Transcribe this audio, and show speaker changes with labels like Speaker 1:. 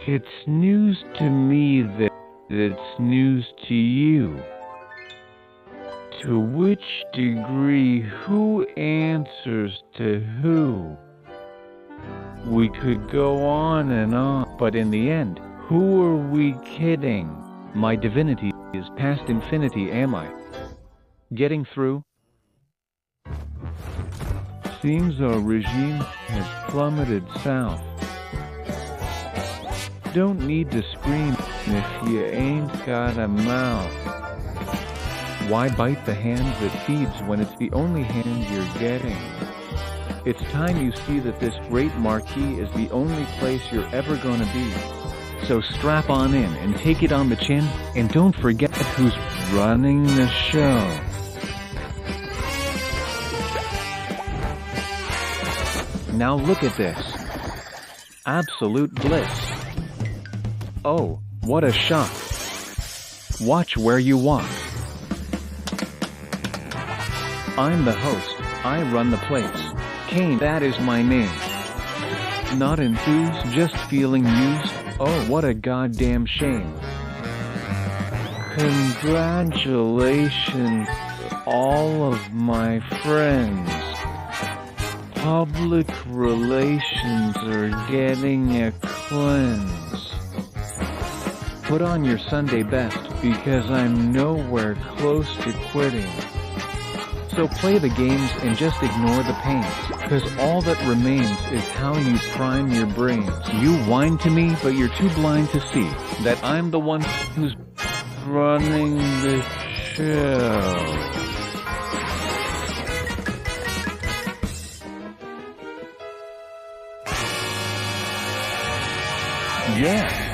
Speaker 1: It's news to me that it's news to you. To which degree, who answers to who? We could go on, but in the end, who are we kidding? My divinity is past infinity, am I? Getting through? Seems our regime has plummeted south. Don't need to scream if you ain't got a mouth. Why bite the hand that feeds when it's the only hand you're getting? It's time you see that this great marquee is the only place you're ever gonna be. So strap on in and take it on the chin, and don't forget who's running the show. Now look at this. Absolute bliss. Oh, what a shock. Watch where you walk. I'm the host, I run the place. Kane, that is my name. Not enthused, just feeling used. Oh, what a goddamn shame. Congratulations, all of my friends. Public relations are getting a cleanse. Put on your Sunday best, because I'm nowhere close to quitting. So play the games and just ignore the pains, cause all that remains is how you prime your brains. You whine to me, but you're too blind to see that I'm the one who's running the show. Yeah.